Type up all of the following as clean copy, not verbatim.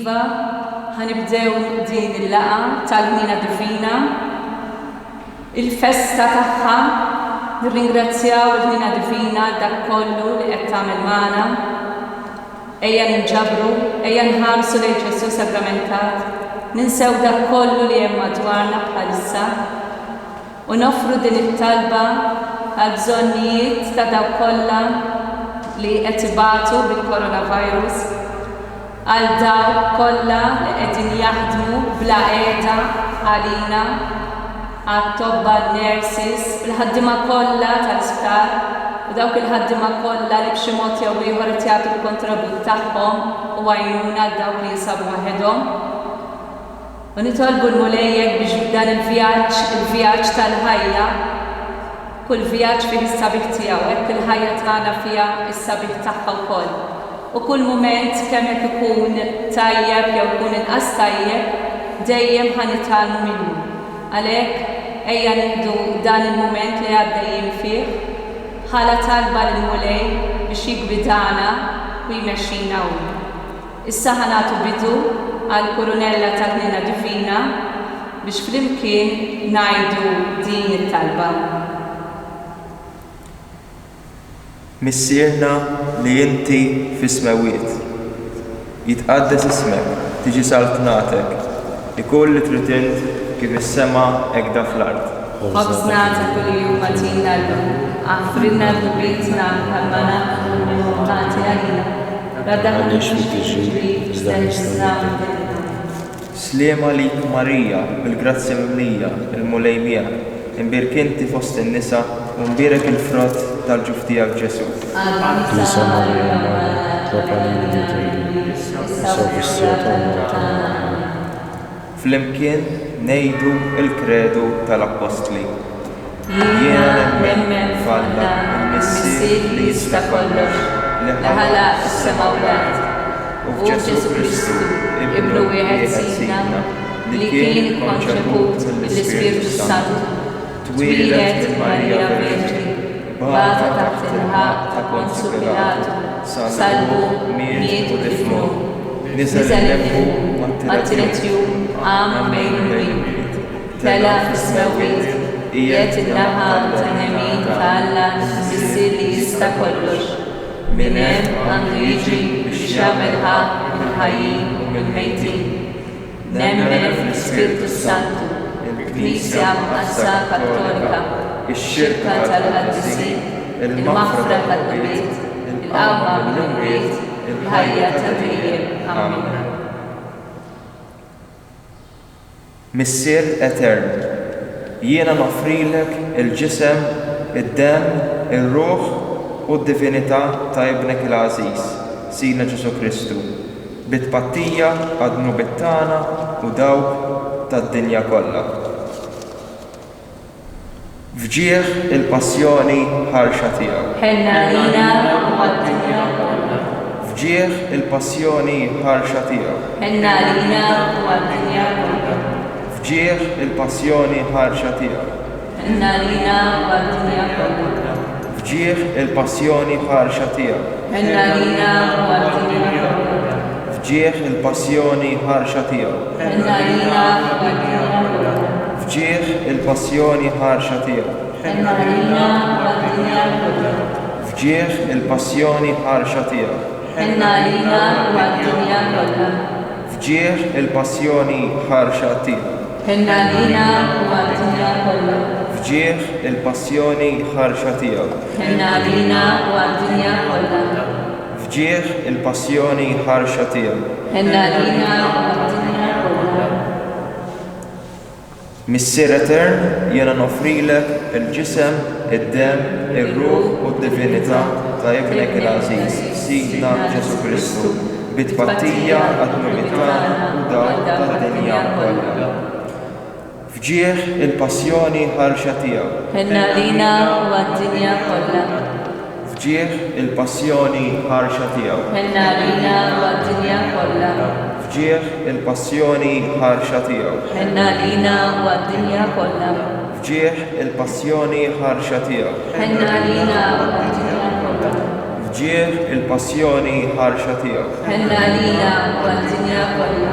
Iva, ħanibdew din il-laqa tal-Ħnina Divina, il-festa tagħha, nirringrazzjaw il-Ħnina Divina dak kollu li qed tagħmel magħna. Ejja ninġabru, ejja nħarsu lejn Ġesu sagramentat, ninsew dak kollu li hemm madwarna bħalissa u nofru din it-talba għal bżonnijiet ta' dawk kollha li qed ibatu bil-coronavirus, għal dawk kollha li qegħdin jaħdmu bla qiegħda għalina, għat-tobba nurses, il-ħaddiema kollha tal-isptar u dawk il-ħaddiema kollha li b'xi mod jew ieħor qed jagħtu l-kontribut tagħhom u għajnuna dawk li jinsabu waħedhom. U nitolbu l-mulejjek biex dan il-vjaġġ tal-ħajja, kull vjaġġ fih is-sabiħ tiegħu, hekk il-ħajja tagħna fiha is-sabiħ tagħha wkoll. U kull mument kemm jekk ikun tajjeb jew ikun inqas tajjeb, dejjem ħanitalmu minnu. Għalhekk ejja nieħdu dan il-mument li għaddejjin fih bħala talba lill-mulej biex jigbidana u jmexxina hu. Issa ħanagħtu bidu għall-kurunella tal-Ħnina Divina biex flimkien ngħidu din it-talba. Missierna li inti fis-smawiet, jitqaddes ismek, tiġi saltnatek, ikun li trid int kif is-sema hekk fl-ard. خبزنا كل يوم أتينا له أغفرنا ذنوبنا همنا وقاتنا لنا لا تهنش في تجريب استهزنا Slema lik Marija, bil-grazzja mimlija, il-mulejmija, imbirkinti fost in-nisa u mbirek il-frott tal-ġuf tiegħek Ġesu. Isa Marija, tropalini ditri, sofistijata Flimkien nejdu il-kredu tal-Apostli. Jiena nemmen falla il-Missier li jista' kollox li ħalaq is-sema u l-ard. U f'Ġesu Kristu, ibnu wieħed sina li kien konċeput mill-Ispiritu Santu, twieled minn Marija Verġni, bata taħt il-ħaq ta' Ponzu Pilatu, salbu, miet u difnu, niżel il-lemmu mat-tielet jum għam bejn il-rimit, tela fis-smawiet, qiegħed in-naħa tan-yemin ta' Alla Missier li jista' kollox. Min hemm għandu jiġi biex jagħmel ħaq mill-ħajjin u mill-mejtin. Nemmen fl-Ispiritu Santu, il-Knisja Mqassa Kattolika, ix-xirka tal-qaddisin, il-maħfra tad-dubiet, il-qawma mill-imwiet, il-ħajja ta' dejjem. Amen. Missier Etern, jiena nofrilek il-ġisem, id-dem, ir-ruħ u d-divinità ta' ibnek il-Aziz, Sina Ġesu Kristu, bit-pattija għad-nubiet tagħna u dawk tad-dinja kollha. Fġieħ il-passjoni ħarxa tiegħu. Ħenna lina għad-dinja kollha. Fġieħ il-passjoni ħarxa tiegħu. Ħenna lina għad-dinja kollha. Fġieħ il-passjoni ħarxa tiegħu. Ħenna lina għad-dinja kollha. Fġieħ il-passjoni ħarxa tiegħu. Ħenna lina għad-dinja kollha. Fġieħ il-passjoni ħarxa tiegħu. Ħenna lina għad-dinja kollha. Fġieħ il-passjoni ħarxa tiegħu. Ħenna lina għad-dinja kollha. Fġieħ il-passjoni ħarxa tiegħu. Ħenna lina għad-dinja kollha. Fġieħ il-passjoni ħarxa tiegħu. Ħenna lina għad-dinja kollha. Fġieħ il-passjoni ħarxa tiegħu. Ħenna lina għad-dinja kollha. Fġieħ il-passjoni ħarxa tiegħu. Ħenna lina għad-dinja kollha. Missier Etern, jiena nofrilek il-ġisem, id-dem, ir-ruħ u d-divinità ta' ibnek il-Aziz, Sina Ġesu Kristu, bit-pattija għad-nubiet tagħna u dawk tad-dinja kollha. Fġieħ il-passjoni ħarxa tiegħu. Ħenna lina għad-dinja kollha. Fġieħ il-passjoni ħarxa tiegħu. Ħenna lina għad-dinja kollha. Fġieħ il-passjoni ħarxa tiegħu. Ħenna lina għad-dinja kollha. Fġieħ il-passjoni ħarxa tiegħu. Ħenna lina għad-dinja kollha. Fġieħ il-passjoni ħarxa tiegħu. Ħenna lina u għad-dinja kollha.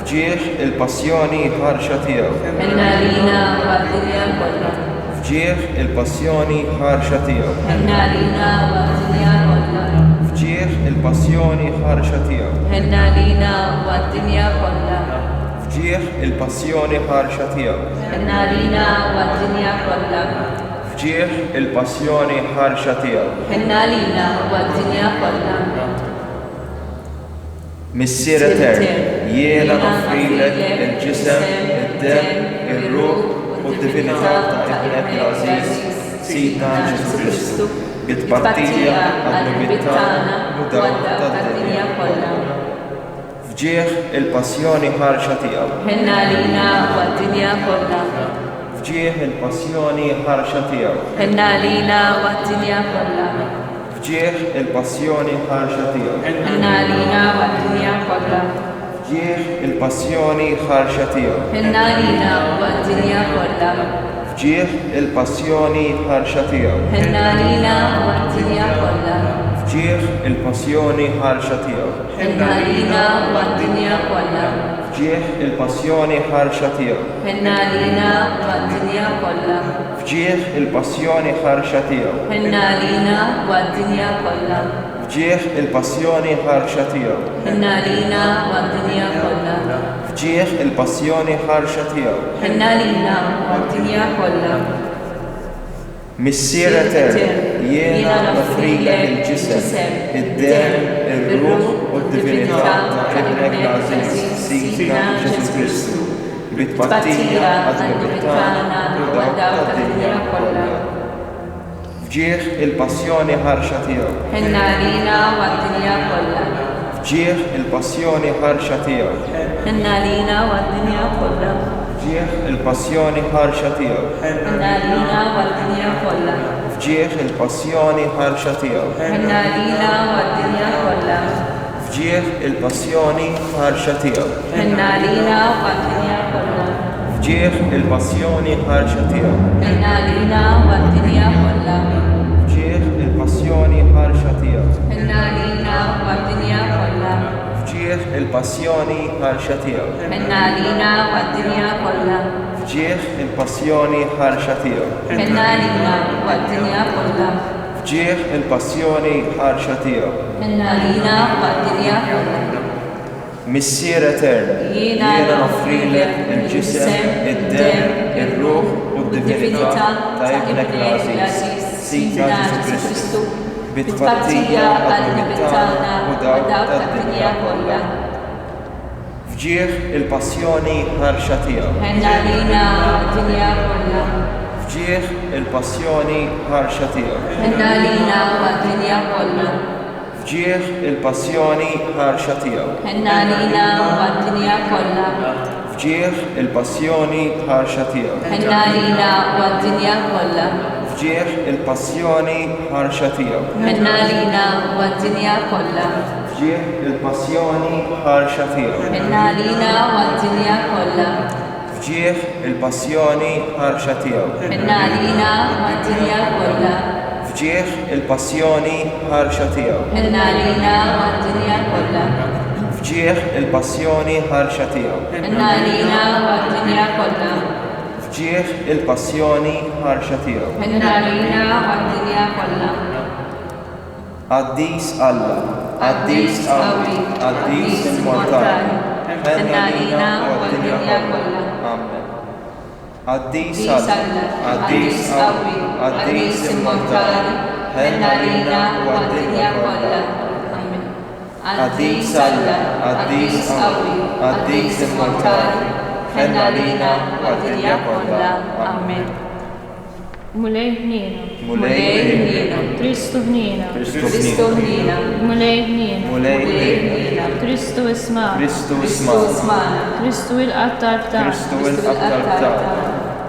Fġieħ il-passjoni ħarxa tiegħu. Ħenna lina u għad-dinja kollha. Fġieħ il-passjoni ħarxa tiegħu. Ħenna lina u għad-dinja kollha. Fġieħ il-passjoni ħarxa tiegħu. Ħenna lina u għad-dinja kollha. Fġieħ il-passjoni ħarxa tiegħu. Ħenna lina u għad-dinja kollha. Fġieħ il-passjoni ħarxa tiegħu. Ħenna lina u għad-dinja kollha. Missier Etern, jiena noffrilek il-ġisem, id-dem, ir-ruħ u d-divinità ta' ibnek l-Aziz, Sidna Ġesu Kristu, bit-partija għal-bittana u dawk tad-dinja kollha. Fġieħ il-passjoni ħarxa tiegħu. Ħenna lina u għad-dinja kollha. Fġieħ il-passjoni ħarxa tiegħu. Ħenna lina u għad-dinja kollha. Fġieħ il-passjoni ħarxa tiegħu. Ħenna lina u għad-dinja kollha. Fġieħ il-passjoni ħarxa tiegħu. Ħenna lina u għad-dinja kollha. Fġieħ il-passjoni ħarxa tiegħu. Ħenna lina u għad-dinja kollha. Fġieħ il-passjoni ħarxa tiegħu. Ħenna lina u għad-dinja kollha. Fġieħ il-passjoni ħarxa tiegħu. Ħenna lina u għad-dinja kollha. Fġieħ il-passjoni ħarxa tiegħu. Ħenna lina u għad-dinja kollha. Fġieħ il-passjoni ħarxa tiegħu. Ħenna lina u għad-dinja kollha. Fġieħ il-passjoni ħarxa tiegħu. Ħenna lina u għad-dinja kollha. Missier Etern, jiena noffrilek il-ġisem, id-dem, ir-ruħ u d-divinità ta' ibnek l-Aziz, Sidna Ġesu Kristu, bit-partija għal-bittana u dawk tad-dinja kollha. Fġieħ il-passjoni ħarxa tiegħu. Ħenna lina u għad-dinja kollha. Fġieħ il-passjoni ħarxa tiegħu. Ħenna lina u għad-dinja kollha. Fġieħ il-passjoni ħarxa tiegħu. Ħenna lina u għad-dinja kollha. Fġieħ il-passjoni ħarxa tiegħu. Ħenna lina u għad-dinja kollha. Fġieħ il-passjoni ħarxa tiegħu. Ħenna lina u għad-dinja kollha. Fġieħ il-passjoni ħarxa tiegħu. Ħenna lina u għad-dinja kollha. Fġieħ il-passjoni ħarxa tiegħu. Ħenna lina u għad-dinja kollha. Fġieħ il-passjoni ħarxa tiegħu. Ħenna lina u għad-dinja kollha. Fġieħ il-passjoni ħarxa tiegħu. Ħenna lina u għad-dinja kollha. Fġieħ il-passjoni ħarxa tiegħu. Ħenna lina u għad-dinja kollha. Missier Etern, jiena noffrilek il-ġisem, id-dem, ir-ruħ u d-divinità ta' ibnek l-Aziz, Sidna Ġesu Kristu, bit-partija għal-bittana u dawk tad-dinja kollha. Fġieħ il-passjoni ħarxa tiegħu. Ħenna lina u għad-dinja kollha. Fġieħ il-passjoni ħarxa tiegħu. Ħenna lina u għad-dinja kollha. Fġieħ il-passjoni ħarxa tiegħu. Ħenna lina u għad-dinja kollha. Fġieħ il-passjoni ħarxa tiegħu. Ħenna lina u għad-dinja kollha. Fġieħ il-passjoni ħarxa tiegħu. Ħenna lina u għad-dinja kollha. Fġieħ il-passjoni ħarxa tiegħu. Ħenna lina u għad-dinja kollha. Fġieħ il-passjoni ħarxa tiegħu. Ħenna lina u għad-dinja kollha. Fġieħ il-passjoni ħarxa tiegħu. Ħenna lina u għad-dinja kollha. Fġieħ il-passjoni ħarxa tiegħu. Ħenna lina u għad-dinja kollha. Fġieħ il-passjoni ħarxa tiegħu. Ħenna lina u għad-dinja kollha. Qaddis Alla, Qaddis Qawwi, Qaddis Immortali, ħenna lina u għad-dinja kollha. Amen. Qaddis Alla, Qaddis Qawwi, Qaddis Immortali, ħenna lina u għad-dinja kollha. Amen. Qaddis Alla, Qaddis Qawwi, Qaddis Immortali, ħenna lina u għad-dinja kollha. Amen. Mulej hnina, Mulej hnina, Kristu hnina, Kristu Kristu hnina, hnina. mulej hnina, Mulej hnina, Kristu isma, Kristu Kristu isma', smana. Kristu il-qattar ta' Kristu il-qattar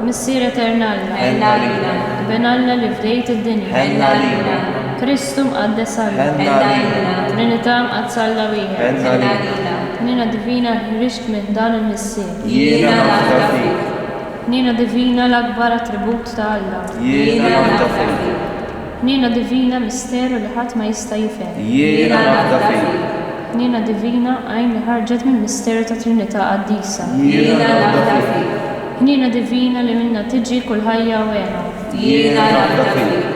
Missier Eternalla, Ħenna lina. Benalla li fdejt id-dinja, ħenna lina, Kristu mqaddes alla, ħenna lina, Trinità mqadsalla wieħed, ħenna Ħenna lina, lina. Nina divina ħrixt minn dan il-missier, jiena nafda fik, Nina divina l-akbar attribut ta' Alla, jiena nafda fik, Nina divina misteru li ħadd ma jista' jifhem. Jiena nafda fik. Nina divina għajn li ħarġet minn misteru ta' Trinità qaddisa. Jiena nafda fik. Nina divina li minna tiġi kull ħajja u għena. Jiena nafda fik.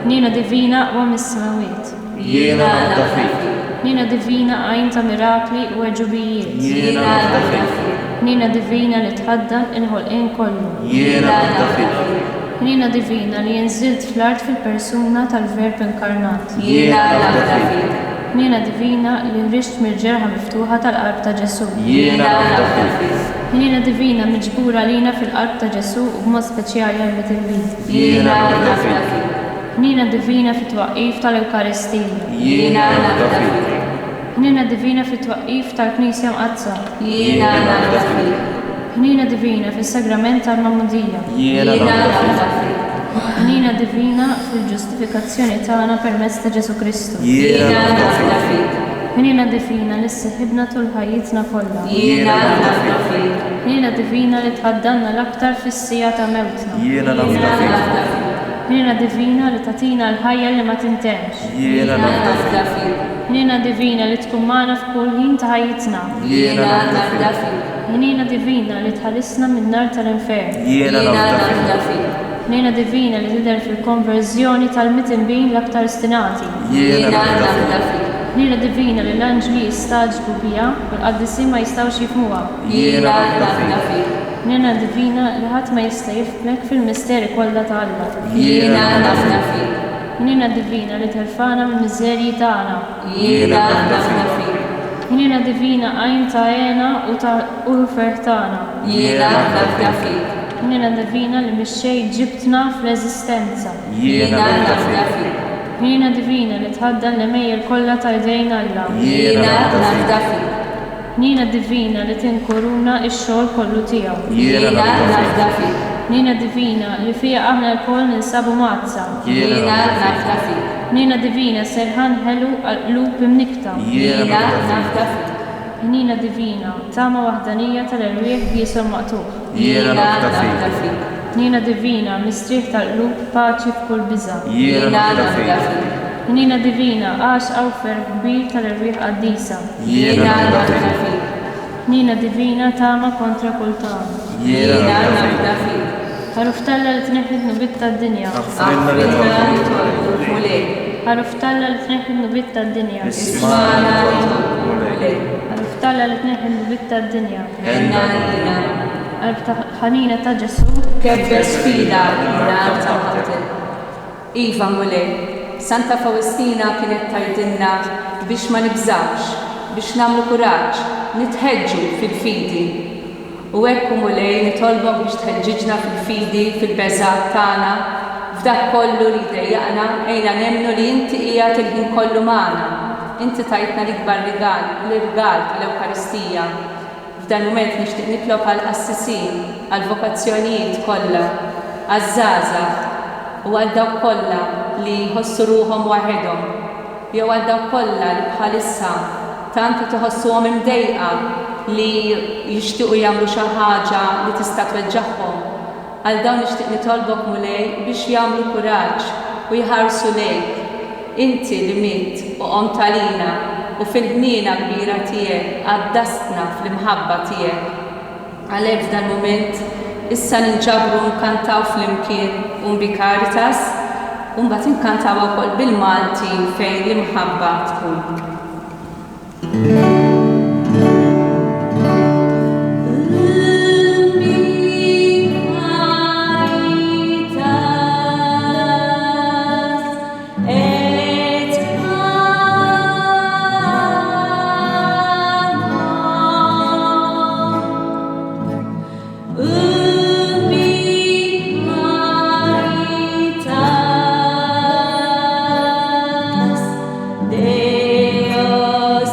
Nina divina wa mis-smawiet. Jiena nafda fik. Nina divina għajn ta' mirakli u eġubijiet. Jiena nafda fik. Nina divina li tħaddan il-ħolqien kollu. Jiena nafda fik. Nina divina li jinżilt fl-art fil-persuna tal-Verb inkarnat. Jiena nafda fik. Nina divina li rixt mir-ġerħa miftuħa tal-qalb ta' Ġesu. Jiena nafda fik. Nina divina miġbura lina fil-qalb ta' Ġesu u b'mod speċjali għal mit-tilbid. Jiena nafda fik. Nina divina fit-twaqqif tal-Ewkaristija. Jiena nafda fik. Nina divina fit-twaqqif tal-Knisja Mqazza. Jiena nafda fik. Nina divina fis-sagrament tal-Mamudija. Jiena nafda fik. Nina divina fil-ġustifikazzjoni tagħna permezz ta' Ġesu Kristu. Jiena nafda fik. Nina divina li s-sihibna tul ħajjitna kollha. Jiena nafda fik. Nina divina li tħaddanna l-aktar fis-sija ta' mewtna. Jiena nafda fik. Nina divina li tatina l-ħajja li ma tintemx. Jiena nafda fik. fik. Nina divina li tkun magħna f'kull ħin ta' ħajjitna. Jiena nafda fik. Nina divina li tħallisna min-nar tal-infern. Jiena nafda nafda fik. fik. Nina divina li tidher fil-konverżjoni tal-mitinbin l-aktar ostinati. Jiena nafda nafda fik. fik. Nina divina li l-anġli jistaġbu bija u l-qaddisi ma jistawx jifmuha. Jiena nafda fik. Nina divina li ħadd ma jista' jiflek fil-misteri kollha ta' Alla. Jiena nafda fik. Nina divina li terfana mill-miżerji tagħna. Jiena nafda fik. Nina divina għajn ta' għena u ta' urfer tagħna. Jiena nafda fik. Nina divina li mix-xejn ġibtna fl-eżistenza. Jiena nafda fik. Nina divina li tħaddan l-emejjer kollha ta' jdejn Alla. Jiena nafda fik. Nina divina li tinkuruna x-xogħol kollu tiegħu. Jiena nafda fik. Nina divina li fija aħna l-koll ninsabu mazza. Jiena nafda fik. Nina divina serħan ħelu għal-qlub imnikta. Jiena nafda fik. Nina divina tama wahdanija tal-irwieħ Ġiesu maqtuħ. Jiena nafda fik. Nina divina mistrieħ tal-qlub paċi f'kull biża. Jiena nafda fik. Nina divina għax awfer kbir tal-irwieħ qaddisa. Jiena nafda fik. Nina divina tama kontra kull tama. Jiena nafda nafda fik. fik. Ħaruftalla li tneħħid nubit tad-dinja. Affrinna li tolbu mulek. Ħaruftalla li tneħħid nubit tad-dinja. Ismana li tolbu mulek. Ħaruftalla li tneħħid nubit tad-dinja. Enna lina. ħanina ta' Ġesu. Kebber sfida nar ta' ħadd. Iva mulek. Santa Faustina kienet tajdinna biex ma nibżawx, biex namlu kuraġġ, nitħeġġu fil-fidi. U hekk mulej nitolbok biex tħeġġiġna fil-fidi, fil-beżat tagħna, f'dak kollu li jdejjaqna, ejna nemmnu li inti qiegħed il-ħin kollu magħna. Inti tajtna l-ikbar rigal tal-Ewkaristija. F'dan mument nixtieq nitlob għall-qassisin, għall-vokazzjonijiet kollha, għaż-żgħażagħ u għal dawk kollha li jħossu ruhom waħedhom, jew għal dawk kollha li bħalissa tant tħossuhom imdejqa li jixtiequ jagħmlu xi ħaġa li tista' tweġġaħħom. Għal dawn nixtieq nitolbok mulej biex jagħmlu kuraġġ u jħarsu lejk. Inti li miet u qomt għalina u fil-ħniena kbira tiegħek għaddastna fl-imħabba tiegħek. Għalhekk f'dan mument issa ninġabru nkantaw fl-imkien bi Caritas u mbagħad inkantaw ukoll bil-Malti fejn l-imħabba tkun. Deus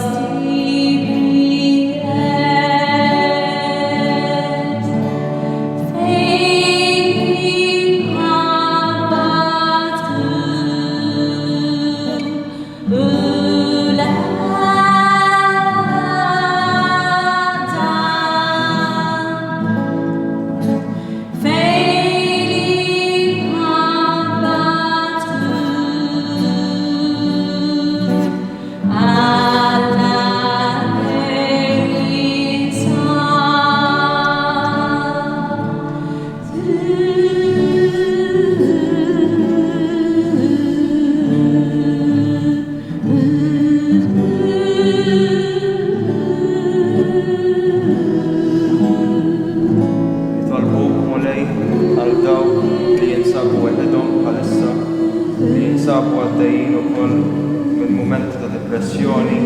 depressjoni,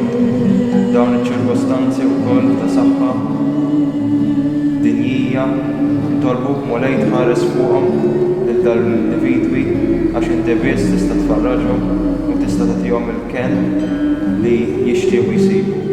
dawn iċ-ċirkostanzi wkoll ta' saħħa dinjija, ntolbuk Mulej tħares fuqhom lil dal-individwi għax inti biss tista' tfarraġhom u tista' tagħtihom il-ken li jixtiequ jsibu.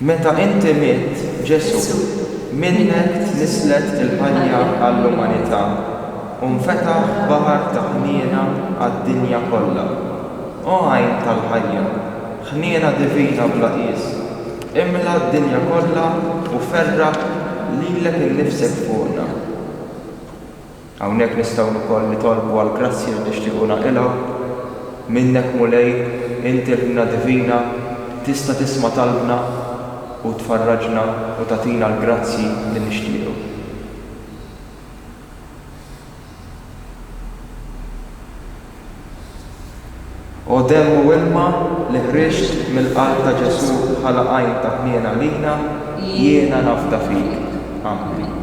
Meta inti miet, Ġesu, minnek nislet il-ħajja għall-umanità u nfetaħ baħar ta' ħniena għad-dinja kollha. O għajn tal-ħajja, ħniena divina bla qis, imla d-dinja kollha u ferraħ lilek innifsek fuqna. Hawnhekk nistgħu wkoll nitolbu għall-grazzi li nixtiequ nagħqilha minnek Mulej, inti l-ħna divina tista' tisma' talbna u tfarraġna u tagħtina l-grazzi li nixtiequ. O demm u ilma li ħriġt mill-qalb ta' Ġesu bħala għajn ta' ħniena lina, jiena nafda fik. Amen.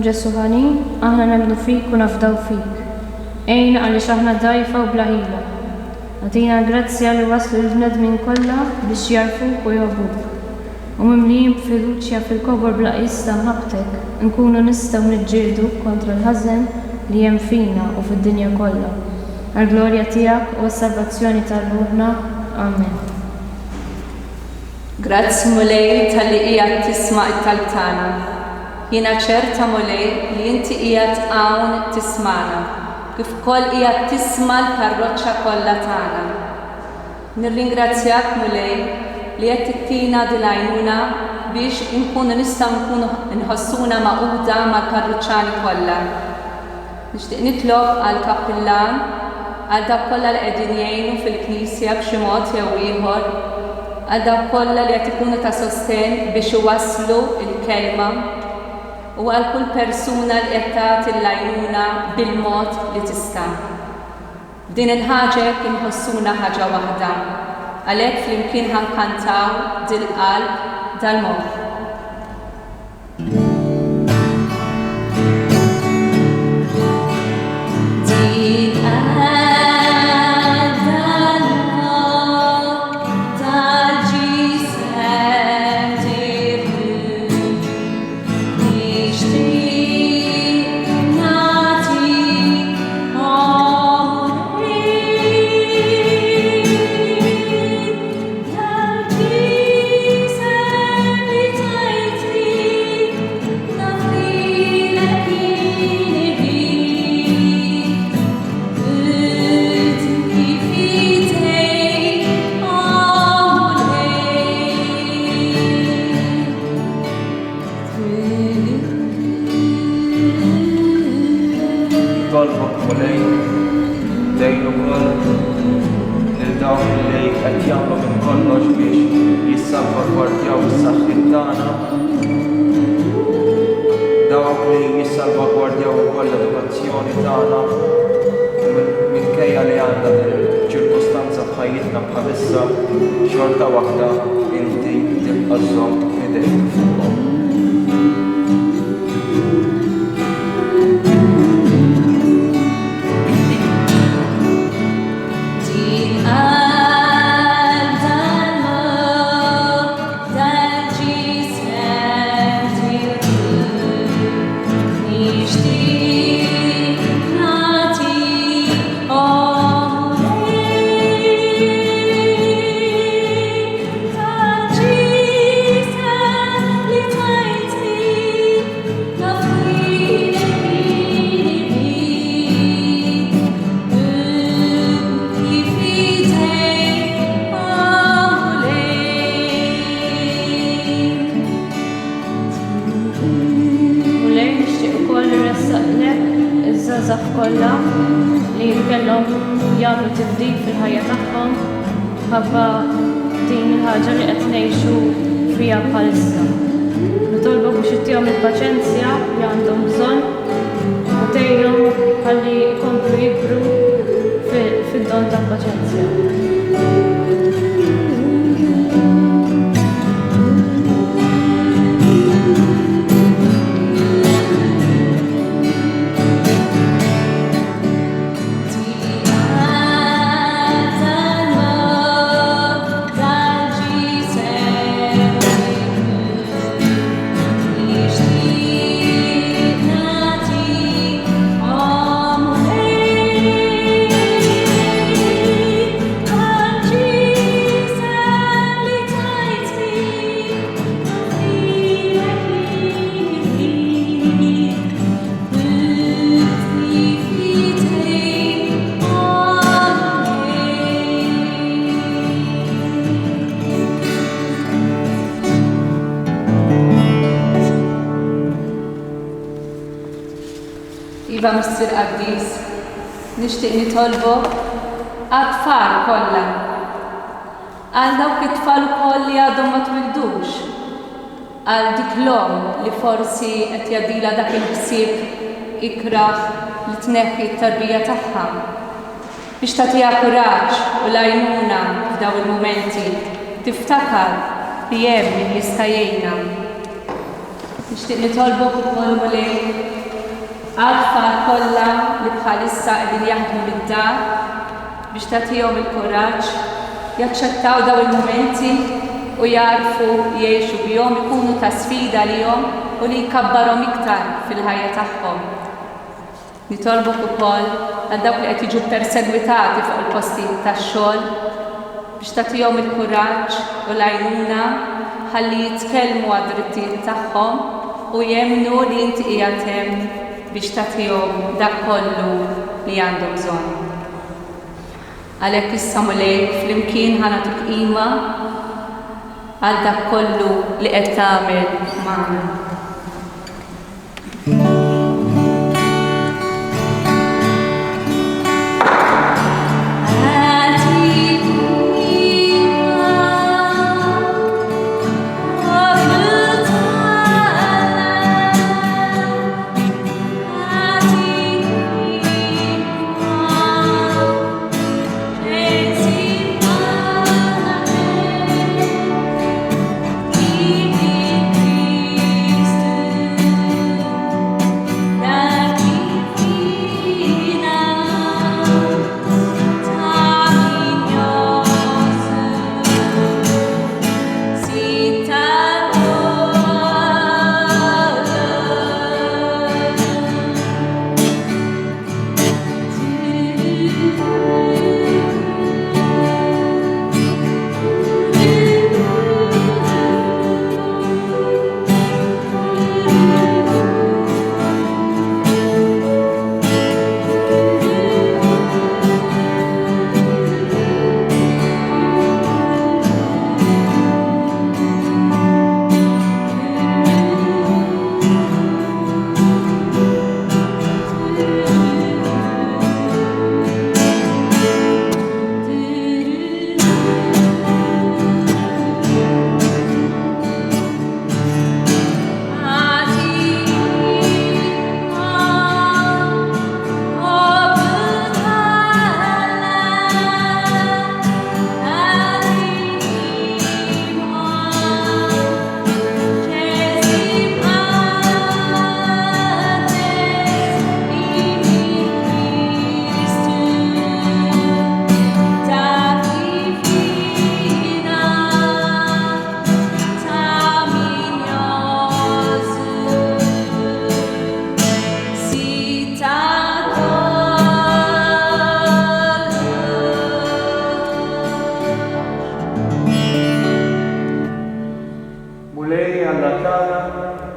Ġesu ħani, aħna nemnu fik u nafdaw fik. Ejna għaliex aħna dajfa u blaħila. Għatina grazzja li waslu l-bnedmin kollha biex jarfuk u jogħbuk. U mimlijin b'fiduċja fil-kobor bla qis ta' mħabtek nkunu nistgħu niġġieldu kontra l-ħażen li hemm fina u fid-dinja kollha. Għall-glorja tiegħek u s-salvazzjoni tal-ruħna. Amen. Grazzi Mulej tal-li qiegħed tisma' it-talb tagħna. Jiena ċerta Mulej li inti qiegħed hawn tisma'na. Kif ukoll qiegħed tisma' l-parroċċa kollha tagħna. Nirringrazzjak Mulej li qed tittina dil-għajnuna biex nkunu nistgħu nħossuna maquda mal-parroċċani kollha. Nixtieq nitlob għall-kappillan għal dak kollha li qegħdin jgħinu fil-Knisja b'xi mod jew ieħor, għal dak kollha li qed ikunu ta' sosten biex iwasslu l-kelma u għal kull persuna li qed tagħti l-għajnuna bil-mod li tista'. Din il-ħaġa inħossuna ħaġa waħda, għalhekk flimkien ħankantaw dil-qalb dal-mod. Jesus. kollox biex jissalvagwardjaw is-saħħit tagħna. Dawk li jissalvagwardjaw ukoll l-edukazzjoni tagħna minkejja li għandna ċirkostanza f'ħajjitna bħalissa xorta waħda inti tibqa' żomm idejk fuqhom. iż-żgħażagħ kollha li kellhom jagħmlu tibdil fil-ħajja tagħhom ħabba din il-ħaġa li qed ngħixu fiha bħalissa. Nitolbu biex ittihom il-paċenzja li għandhom bżonn u tgħinhom ħalli jkomplu jikbru fid-don tal-paċenzja. Iva Mister Qaddis, nixtieq nitolbok għat-tfal kollha, għal dawk it-tfal ukoll li għadhom ma twildux, għal dik l-om li forsi qed jgħaddilha dak il-ħsieb ikraħ li tneħħi t-tarbija tagħha biex tagħtiha kuraġġ u l-għajnuna f'dawn il-mumenti tiftakar li hemm min jista' jgħinha. Nixtieq nitolbok ukoll mulej għal-tfal kollha li bħalissa qegħdin jaħdmu mid-dar biex tagħtihom il-kuraġġ jaċċettaw dawn il-mumenti u jarfu jgħixu bihom ikunu ta' sfida lihom u li jkabbarhom iktar fil-ħajja tagħhom. Nitolbok ukoll għal dawk li qed jiġu persegwitati fuq il-postijiet tax-xogħol biex tagħtihom il-kuraġġ u l-għajnuna ħalli jitkellmu għad-drittijiet tagħhom u jemmnu li inti qiegħed hemm biex tagħtihom dak kollu li għandhom bżonn. Għalhekk issa mulej flimkien ħanagħtuk qima għal dak kollu li qed tagħmel magħna.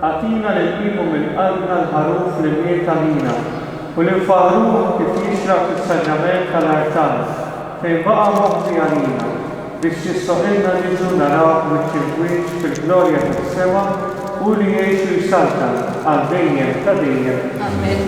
Atina l-qimu mill-qalbna l-ħaruf l-miet għalina u l-infaħruhom kif jixraq fis-saġġament tal-artan fejn baqa' moħħi għalina biex jissoħilna niġu narawh wiċċ-il-wiċċ fil-glorja tas-sema u li jgħixu jsaltan għal dejjem ta' dejjem. Amen.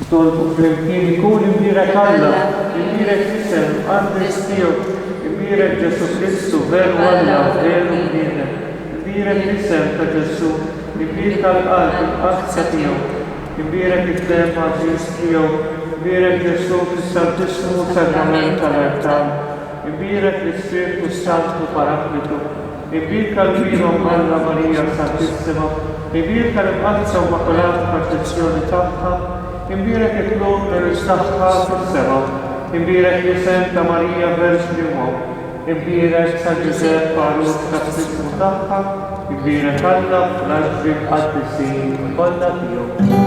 Tolbu fl-imkien ikun imbirek Alla, imbirek isem, għandis tiegħu, imbirek Ġesu Kristu, veru Alla, veru bniedem, imbirek isem ta' Ġesu, imbirek għal-qalb, il-qazza tiegħu, imbirek it-tlem għażiż tiegħu, imbirek Ġesu fis-Santismu Sagrament tal-Artan, imbirek l-Ispirtu Santu Paraklitu, imbirek għal-Vino Alla Marija Santissima, imbirek għal-Qazza Immakolata Partezzjoni tagħha, imbirek it-tlub l-istaħħa fis-sema, imbirek l-isem ta' Marija Verġni Uom, imbirek San Ġusep Parut tas-sismu tagħha, imbirek Alla fl-Aġri Qaddisin kollha tiegħu.